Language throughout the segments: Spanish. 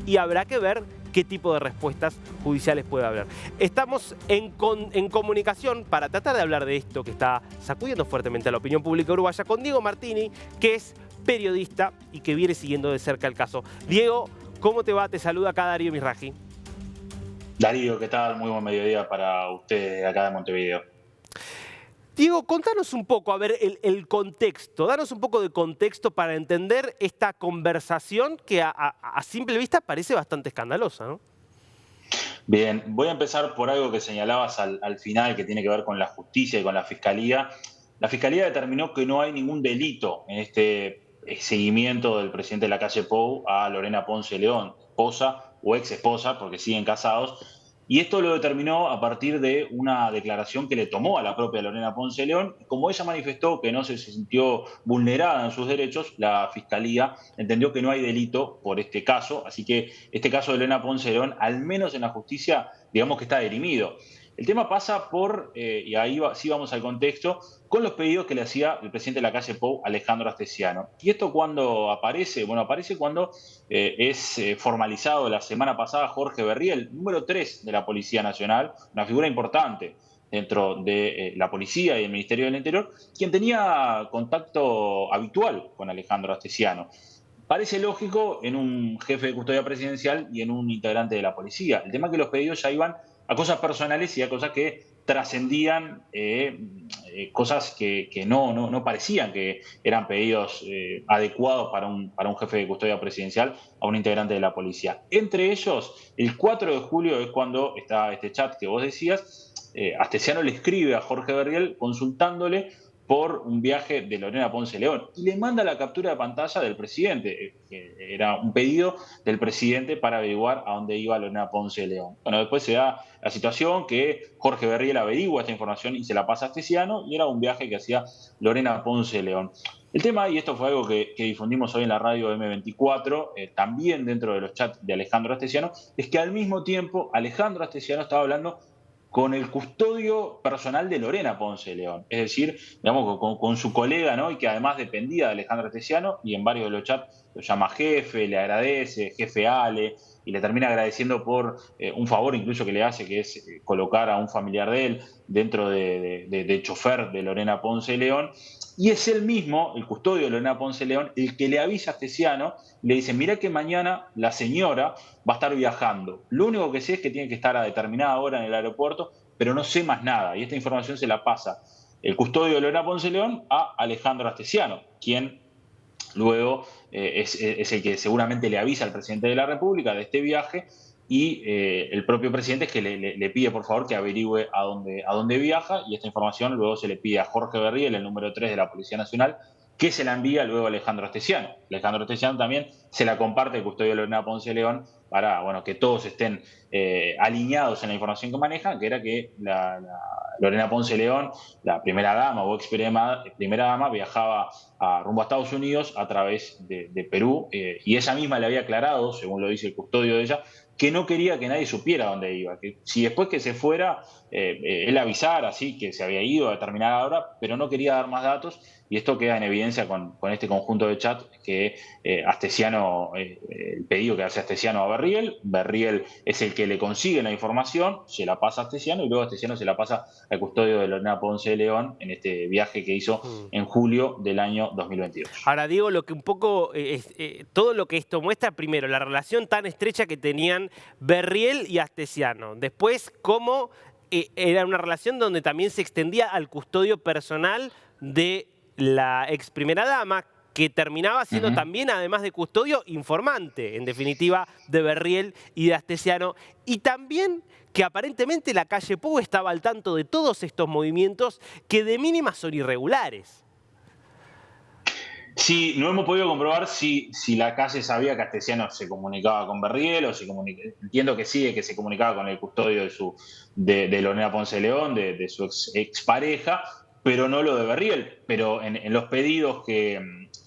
y habrá que ver qué tipo de respuestas judiciales puede haber. Estamos en comunicación para tratar de hablar de esto que está sacudiendo fuertemente a la opinión pública uruguaya con Diego Martini, que es periodista y que viene siguiendo de cerca el caso. Diego, ¿cómo te va? Te saluda acá Darío Misraji. Darío, ¿qué tal? Muy buen mediodía para ustedes acá de Montevideo. Diego, contanos un poco, a ver, el contexto. Danos un poco de contexto para entender esta conversación que a simple vista parece bastante escandalosa, ¿no? Bien, voy a empezar por algo que señalabas al final, que tiene que ver con la justicia y con la fiscalía. La fiscalía determinó que no hay ningún delito en este seguimiento del presidente de la calle Pou a Lorena Ponce León, esposa o ex esposa, porque siguen casados. Y esto lo determinó a partir de una declaración que le tomó a la propia Lorena Ponce León. Como ella manifestó que no se sintió vulnerada en sus derechos, la fiscalía entendió que no hay delito por este caso. Así que este caso de Lorena Ponce León, al menos en la justicia, digamos que está dirimido. El tema pasa por, y ahí sí vamos al contexto, con los pedidos que le hacía el presidente de la calle Pou, Alejandro Astesiano. ¿Y esto cuándo aparece? Bueno, aparece cuando es formalizado la semana pasada Jorge Berriel, número 3 de la Policía Nacional, una figura importante dentro de la policía y el Ministerio del Interior, quien tenía contacto habitual con Alejandro Astesiano. Parece lógico en un jefe de custodia presidencial y en un integrante de la policía. El tema es que los pedidos ya iban a cosas personales y a cosas que trascendían cosas que no parecían que eran pedidos adecuados para un jefe de custodia presidencial a un integrante de la policía. Entre ellos, el 4 de julio es cuando está este chat que vos decías. Astesiano le escribe a Jorge Berriel consultándole por un viaje de Lorena Ponce León y le manda la captura de pantalla del presidente, que era un pedido del presidente para averiguar a dónde iba Lorena Ponce León. Bueno, después se da la situación que Jorge Berriel averigua esta información y se la pasa a Astesiano, y era un viaje que hacía Lorena Ponce León. El tema, y esto fue algo que difundimos hoy en la radio M24, también dentro de los chats de Alejandro Astesiano, es que al mismo tiempo Alejandro Astesiano estaba hablando con el custodio personal de Lorena Ponce León, es decir, digamos, con su colega, ¿no? Y que además dependía de Alejandro Astesiano, y en varios de los chats lo llama jefe, le agradece, jefe Ale, y le termina agradeciendo por un favor incluso que le hace, que es colocar a un familiar de él dentro de chofer de Lorena Ponce León. Y es él mismo, el custodio de Lorena Ponce León, el que le avisa a Astesiano, le dice, mirá que mañana la señora va a estar viajando. Lo único que sé es que tiene que estar a determinada hora en el aeropuerto, pero no sé más nada. Y esta información se la pasa el custodio de Lorena Ponce León a Alejandro Astesiano, quien luego es el que seguramente le avisa al presidente de la República de este viaje, y el propio presidente es que le pide por favor que averigüe a dónde viaja, y esta información luego se le pide a Jorge Berriel, el número 3 de la Policía Nacional, que se la envía luego a Alejandro Astesiano. Alejandro Astesiano también se la comparte al custodio de Lorena Ponce León para que todos estén alineados en la información que manejan, que era que Lorena Ponce León, la primera dama o ex primera dama, viajaba rumbo a Estados Unidos a través de Perú, y ella misma le había aclarado, según lo dice el custodio de ella, que no quería que nadie supiera dónde iba, que si después que se fuera, él avisara, así que se había ido a determinada hora, pero no quería dar más datos, y esto queda en evidencia con este conjunto de chat que Astesiano, el pedido que hace Astesiano a Berriel. Berriel es el que le consigue la información, se la pasa a Astesiano, y luego Astesiano se la pasa al custodio de Lorena Ponce de León en este viaje que hizo en julio del año 2022. Ahora, Diego, lo que un poco todo lo que esto muestra, primero, la relación tan estrecha que tenían Berriel y Astesiano. Después, cómo era una relación donde también se extendía al custodio personal de la ex primera dama, que terminaba siendo también, además de custodio, informante, en definitiva, de Berriel y de Astesiano. Y también que aparentemente la calle Pou estaba al tanto de todos estos movimientos que de mínima son irregulares. Sí, no hemos podido comprobar si la calle sabía que Astesiano se comunicaba con Berriel, o entiendo que sí, que se comunicaba con el custodio de Lorena Ponce León, de su ex pareja, pero no lo de Berriel. Pero en los pedidos que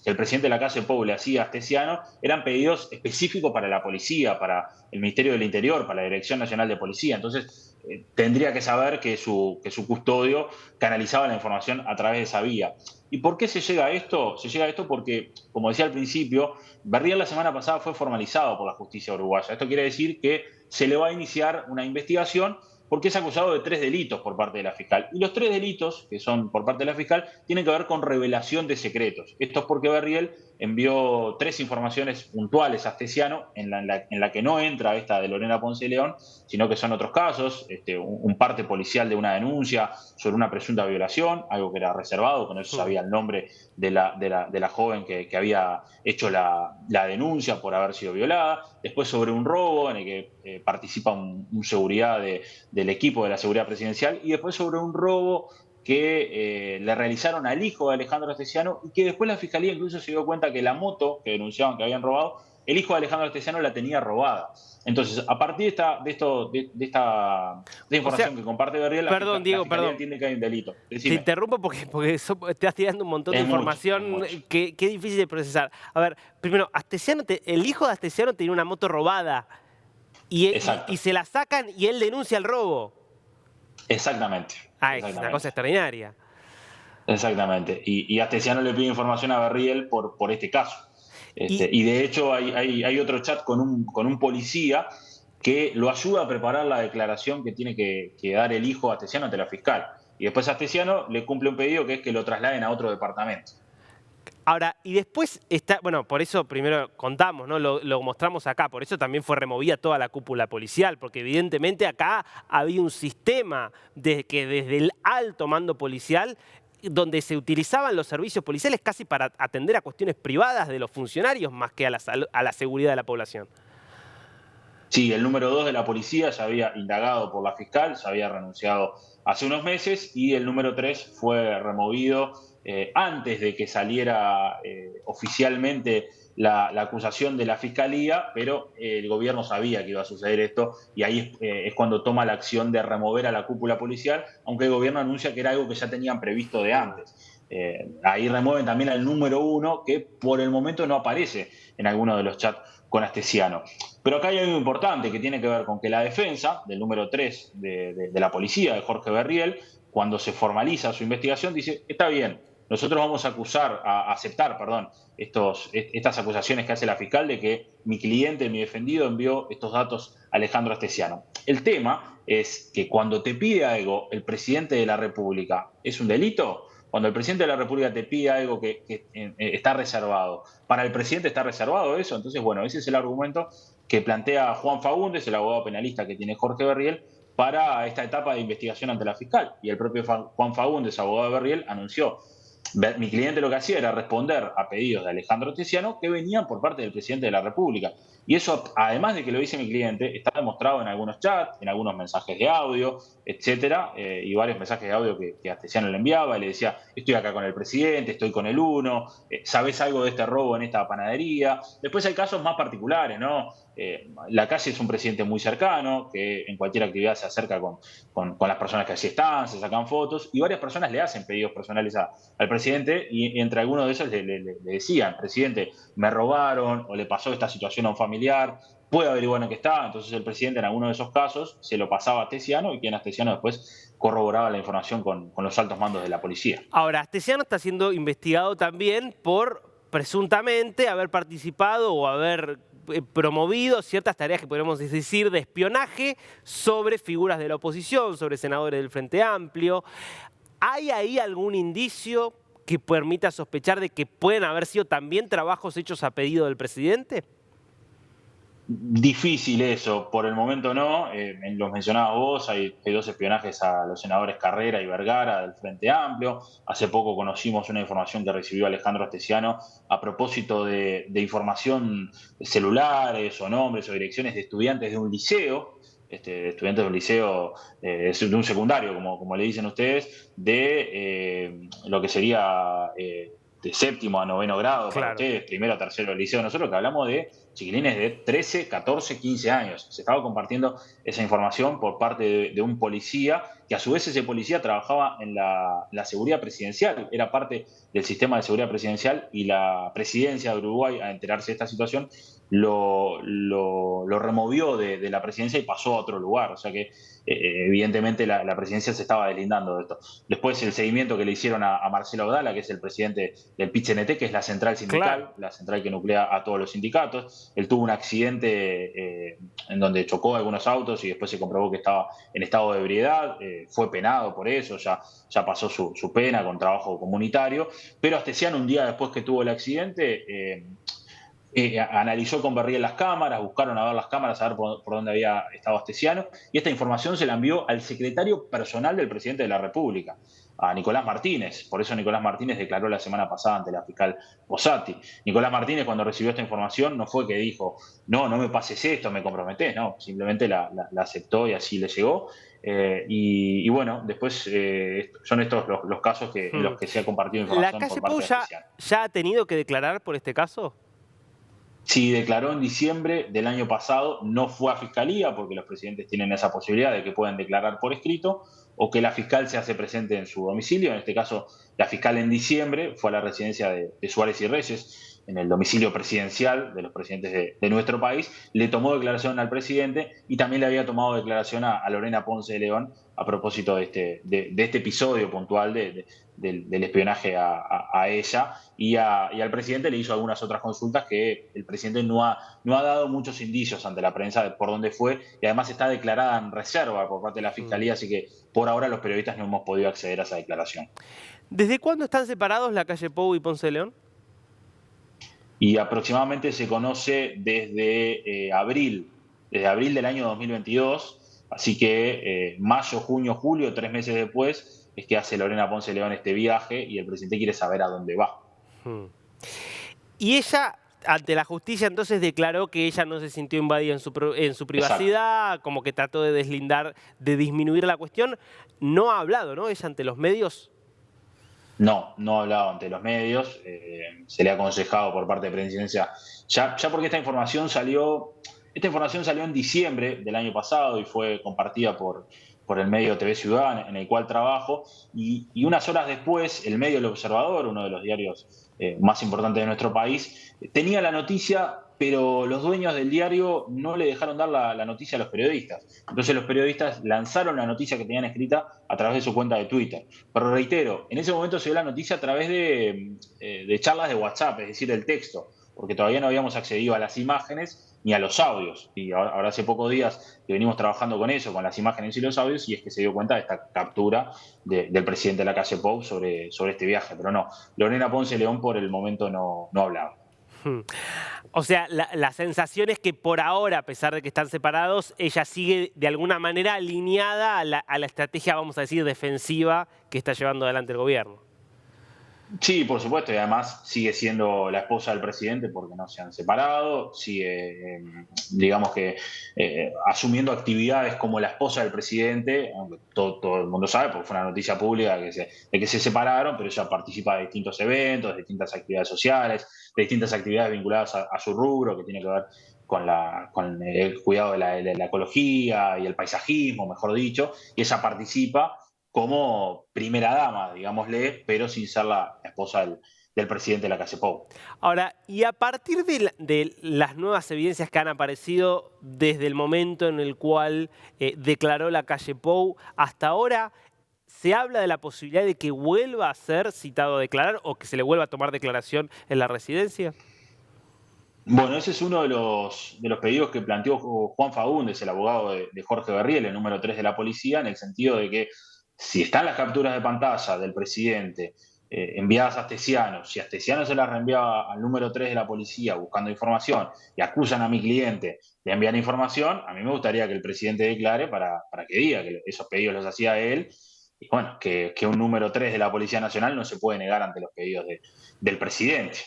el presidente de la calle Pou le hacía a Astesiano, eran pedidos específicos para la policía, para el Ministerio del Interior, para la Dirección Nacional de Policía. Entonces, tendría que saber que su custodio canalizaba la información a través de esa vía. ¿Y por qué se llega a esto? Se llega a esto porque, como decía al principio, Berriel la semana pasada fue formalizado por la justicia uruguaya. Esto quiere decir que se le va a iniciar una investigación porque es acusado de 3 delitos por parte de la fiscal. Y los 3 delitos, que son por parte de la fiscal, tienen que ver con revelación de secretos. Esto es porque Berriel envió 3 informaciones puntuales a Astesiano, en la que no entra esta de Lorena Ponce de León, sino que son otros casos, un parte policial de una denuncia sobre una presunta violación, algo que era reservado, que no se sabía el nombre de la joven que había hecho la denuncia por haber sido violada. Después sobre un robo en el que participa un seguridad del equipo de la seguridad presidencial, y después sobre un robo que le realizaron al hijo de Alejandro Astesiano y que después la fiscalía incluso se dio cuenta que la moto que denunciaban que habían robado, el hijo de Alejandro Astesiano la tenía robada. Entonces, a partir de esta información que comparte Berriel, Perdón, Diego, la fiscalía perdón. entiende que hay un delito. Te interrumpo porque te estás tirando un montón de Es mucho, información es mucho. que es difícil de procesar. A ver, primero, el hijo de Astesiano tenía una moto robada y Exacto. se la sacan y él denuncia el robo. Exactamente. Es una cosa extraordinaria. Exactamente. Y Astesiano le pide información a Berriel por este caso. Y, Y de hecho hay otro chat con un policía que lo ayuda a preparar la declaración que tiene que dar el hijo Astesiano ante la fiscal. Y después Astesiano le cumple un pedido que es que lo trasladen a otro departamento. Ahora, y después está, bueno, por eso primero contamos, ¿no? Lo mostramos acá, por eso también fue removida toda la cúpula policial, porque evidentemente acá había un sistema que desde el alto mando policial, donde se utilizaban los servicios policiales casi para atender a cuestiones privadas de los funcionarios más que a la seguridad de la población. Sí, el número 2 de la policía ya había indagado por la fiscal, ya había renunciado hace unos meses, y el número 3 fue removido antes de que saliera oficialmente la acusación de la fiscalía, pero el gobierno sabía que iba a suceder esto y ahí es cuando toma la acción de remover a la cúpula policial, aunque el gobierno anuncia que era algo que ya tenían previsto de antes. Ahí remueven también al número 1, que por el momento no aparece en alguno de los chats con Astesiano. Pero acá hay algo importante que tiene que ver con que la defensa del número 3 de la policía, de Jorge Berriel, cuando se formaliza su investigación, dice, está bien, nosotros vamos a aceptar, estas acusaciones que hace la fiscal de que mi cliente, mi defendido, envió estos datos a Alejandro Astesiano. El tema es que cuando te pide algo el presidente de la República, ¿es un delito? Cuando el presidente de la República te pide algo que está reservado, ¿para el presidente está reservado eso? Entonces, bueno, ese es el argumento que plantea Juan Faúndez, el abogado penalista que tiene Jorge Berriel, para esta etapa de investigación ante la fiscal. Y el propio Juan Faúndez, abogado de Berriel, anunció: mi cliente lo que hacía era responder a pedidos de Alejandro Astesiano que venían por parte del presidente de la República. Y eso, además de que lo dice mi cliente, está demostrado en algunos chats, en algunos mensajes de audio, etcétera, y varios mensajes de audio que Astesiano le enviaba, y le decía, estoy acá con el presidente, estoy con el uno, ¿sabés algo de este robo en esta panadería? Después hay casos más particulares, ¿no? Lacalle es un presidente muy cercano, que en cualquier actividad se acerca con las personas que allí están, se sacan fotos, y varias personas le hacen pedidos personales al presidente, y entre algunos de ellos le decían, presidente, me robaron, o le pasó esta situación a un familiar, puede averiguar en qué está. Entonces el presidente en alguno de esos casos se lo pasaba a Astesiano, y quien Astesiano después corroboraba la información con los altos mandos de la policía. Ahora, Astesiano está siendo investigado también por presuntamente haber participado o haber promovido ciertas tareas que podríamos decir de espionaje sobre figuras de la oposición, sobre senadores del Frente Amplio. ¿Hay ahí algún indicio que permita sospechar de que pueden haber sido también trabajos hechos a pedido del presidente? Difícil eso, por el momento no. Los mencionabas vos, hay 2 espionajes a los senadores Carrera y Vergara del Frente Amplio. Hace poco conocimos una información que recibió Alejandro Astesiano a propósito de información de celulares o nombres o direcciones de estudiantes de un liceo, estudiantes de un liceo, de un secundario, como le dicen ustedes, de lo que sería de séptimo a noveno grado para ustedes, primero a tercero del liceo. Nosotros que hablamos de chiquilines de 13, 14, 15 años. Se estaba compartiendo esa información por parte de un policía, que a su vez ese policía trabajaba en la seguridad presidencial, era parte del sistema de seguridad presidencial, y la presidencia de Uruguay, a enterarse de esta situación, lo lo removió de la presidencia y pasó a otro lugar. O sea que evidentemente la presidencia se estaba deslindando de esto. Después el seguimiento que le hicieron a Marcelo Abdala, que es el presidente del PIT-CNT, que es la central Claro. sindical, la central que nuclea a todos los sindicatos. Él tuvo un accidente en donde chocó algunos autos y después se comprobó que estaba en estado de ebriedad, fue penado por eso, ya pasó su pena con trabajo comunitario, pero Astesiano un día después que tuvo el accidente analizó con Berriel las cámaras, buscaron a ver las cámaras, a ver por dónde había estado Astesiano, y esta información se la envió al secretario personal del presidente de la República, a Nicolás Martínez. Por eso Nicolás Martínez declaró la semana pasada ante la fiscal Posati. Nicolás Martínez, cuando recibió esta información, no fue que dijo, no me pases esto, me comprometés, no, simplemente la aceptó y así le llegó. Y bueno, después son estos los casos en Hmm. los que se ha compartido ¿La información por calle Pou parte de ya, Astesiano. ya ha tenido que declarar por este caso? Sí, declaró en diciembre del año pasado, no fue a fiscalía, porque los presidentes tienen esa posibilidad de que puedan declarar por escrito, o que la fiscal se hace presente en su domicilio. En este caso, la fiscal en diciembre fue a la residencia de Suárez y Reyes, en el domicilio presidencial de los presidentes de nuestro país, le tomó declaración al presidente y también le había tomado declaración a Lorena Ponce de León a propósito de este episodio puntual del espionaje a ella y al presidente le hizo algunas otras consultas que el presidente no ha dado muchos indicios ante la prensa de por dónde fue y además está declarada en reserva por parte de la Hmm. fiscalía, así que por ahora los periodistas no hemos podido acceder a esa declaración. ¿Desde cuándo están separados la calle Pou y Ponce de León? Y aproximadamente se conoce desde abril del año 2022, así que mayo, junio, julio, 3 meses después, es que hace Lorena Ponce de León este viaje y el presidente quiere saber a dónde va. Hmm. Y ella, ante la justicia, entonces declaró que ella no se sintió invadida en su Exacto. privacidad, como que trató de deslindar, de disminuir la cuestión. No ha hablado, ¿no? Ella ante los medios. No ha hablado ante los medios, se le ha aconsejado por parte de presidencia, ya porque esta información salió en diciembre del año pasado y fue compartida por el medio TV Ciudad en el cual trabajo, y unas horas después el medio El Observador, uno de los diarios más importantes de nuestro país, tenía la noticia, pero los dueños del diario no le dejaron dar la noticia a los periodistas. Entonces los periodistas lanzaron la noticia que tenían escrita a través de su cuenta de Twitter. Pero reitero, en ese momento se dio la noticia a través de charlas de WhatsApp, es decir, del texto, porque todavía no habíamos accedido a las imágenes ni a los audios. Y ahora hace pocos días que venimos trabajando con eso, con las imágenes y los audios, y es que se dio cuenta de esta captura del presidente de la calle Pou sobre este viaje. Pero no, Lorena Ponce León por el momento no ha hablado. Hmm. O sea, la sensación es que por ahora, a pesar de que están separados, ella sigue de alguna manera alineada a la estrategia, vamos a decir, defensiva que está llevando adelante el gobierno. Sí, por supuesto, y además sigue siendo la esposa del presidente porque no se han separado, sigue, digamos que, asumiendo actividades como la esposa del presidente, aunque todo el mundo sabe, porque fue una noticia pública de que se separaron, pero ella participa de distintos eventos, de distintas actividades sociales, de distintas actividades vinculadas a su rubro, que tiene que ver con el cuidado de la ecología y el paisajismo, mejor dicho, y ella participa como primera dama, digámosle, pero sin ser la esposa del presidente de la calle Pou. Ahora, y a partir de las nuevas evidencias que han aparecido desde el momento en el cual declaró la calle Pou hasta ahora, ¿se habla de la posibilidad de que vuelva a ser citado a declarar o que se le vuelva a tomar declaración en la residencia? Bueno, ese es uno de los pedidos que planteó Juan Faúndez, el abogado de Jorge Berriel, el número 3 de la policía, en el sentido de que si están las capturas de pantalla del presidente enviadas a Astesiano, si Astesiano se las reenvía al número 3 de la policía buscando información y acusan a mi cliente de enviar información, a mí me gustaría que el presidente declare para que diga que esos pedidos los hacía él. Y bueno, que un número 3 de la Policía Nacional no se puede negar ante los pedidos del presidente.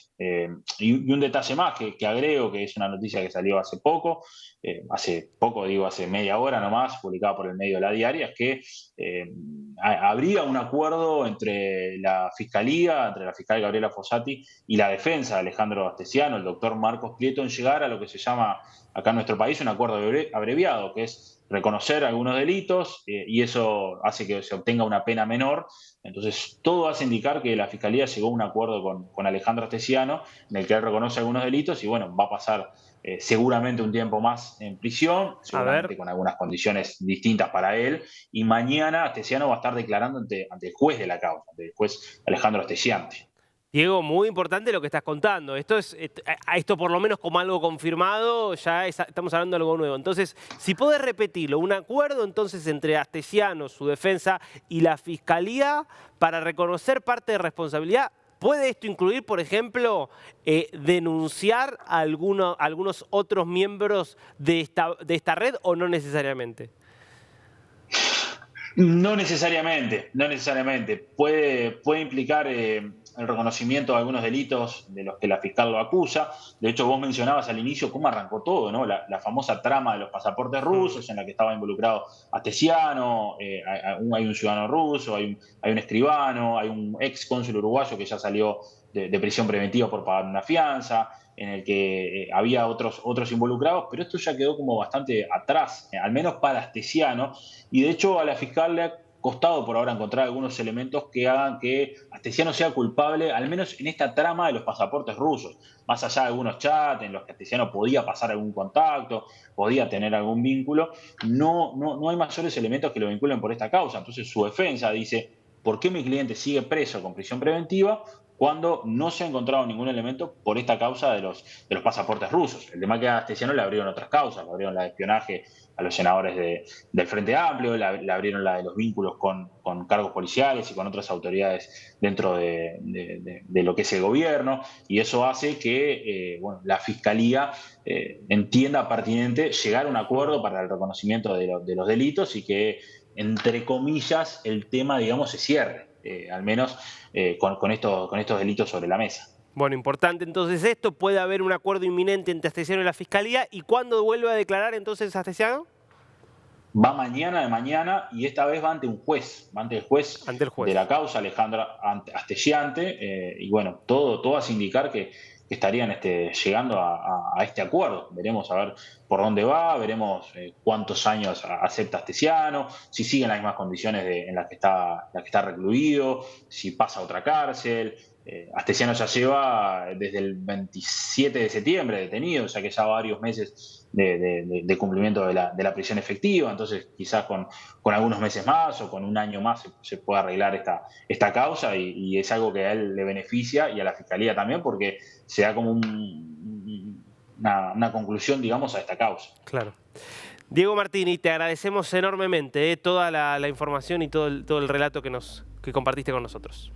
Y un detalle más que agrego, que es una noticia que salió hace poco, digo, hace media hora nomás, publicada por el medio La Diaria, es que habría un acuerdo entre la Fiscalía, entre la fiscal Gabriela Fossati y la defensa de Alejandro Astesiano, el doctor Marcos Prieto, en llegar a lo que se llama acá en nuestro país un acuerdo abreviado, que es reconocer algunos delitos y eso hace que se obtenga una pena menor. Entonces, todo hace indicar que la Fiscalía llegó a un acuerdo con Alejandro Astesiano en el que él reconoce algunos delitos y bueno, va a pasar seguramente un tiempo más en prisión, A ver. seguramente con algunas condiciones distintas para él. Y mañana Astesiano va a estar declarando ante el juez de la causa, ante el juez Alejandro Astesiante. Diego, muy importante lo que estás contando. Esto por lo menos como algo confirmado, ya estamos hablando de algo nuevo. Entonces, si podés repetirlo, un acuerdo entonces entre Astesiano, su defensa y la Fiscalía para reconocer parte de responsabilidad. ¿Puede esto incluir, por ejemplo, denunciar a algunos otros miembros de esta red o no necesariamente? No necesariamente, no necesariamente. Puede implicar el reconocimiento de algunos delitos de los que la fiscal lo acusa. De hecho, vos mencionabas al inicio cómo arrancó todo, ¿no? La famosa trama de los pasaportes rusos en la que estaba involucrado Astesiano, hay un ciudadano ruso, hay un escribano, hay un ex cónsul uruguayo que ya salió de prisión preventiva por pagar una fianza, en el que había otros involucrados, pero esto ya quedó como bastante atrás, al menos para Astesiano, y de hecho a la fiscal le ha costado por ahora encontrar algunos elementos que hagan que Astesiano sea culpable, al menos en esta trama de los pasaportes rusos, más allá de algunos chats en los que Astesiano podía pasar algún contacto, podía tener algún vínculo, no hay mayores elementos que lo vinculen por esta causa. Entonces su defensa dice, ¿por qué mi cliente sigue preso con prisión preventiva cuando no se ha encontrado ningún elemento por esta causa de los pasaportes rusos? El tema que a Astesiano le abrieron otras causas, le abrieron la de espionaje a los senadores del Frente Amplio, le abrieron la de los vínculos con cargos policiales y con otras autoridades dentro de lo que es el gobierno, y eso hace que bueno, la Fiscalía entienda pertinente llegar a un acuerdo para el reconocimiento de los delitos y que, entre comillas, el tema, digamos, se cierre, al menos con estos delitos sobre la mesa. Bueno, importante entonces esto. Puede haber un acuerdo inminente entre Astesiano y la Fiscalía. ¿Y cuándo vuelve a declarar entonces Astesiano? Va mañana de mañana y esta vez va ante un juez, va ante el juez Ante el de juez. la causa, Alejandro Astesiante, y bueno, todo hace indicar que estarían llegando a este acuerdo. Veremos a ver por dónde va, veremos cuántos años acepta Astesiano, si sigue en las mismas condiciones en las que está recluido, si pasa a otra cárcel. Astesiano ya lleva desde el 27 de septiembre detenido, o sea que ya varios meses de cumplimiento de la prisión efectiva, entonces quizás con algunos meses más o con un año más se pueda arreglar esta causa, y es algo que a él le beneficia y a la Fiscalía también, porque se da como una conclusión, digamos, a esta causa. Claro. Diego Martini, te agradecemos enormemente toda la información y todo el relato que compartiste con nosotros.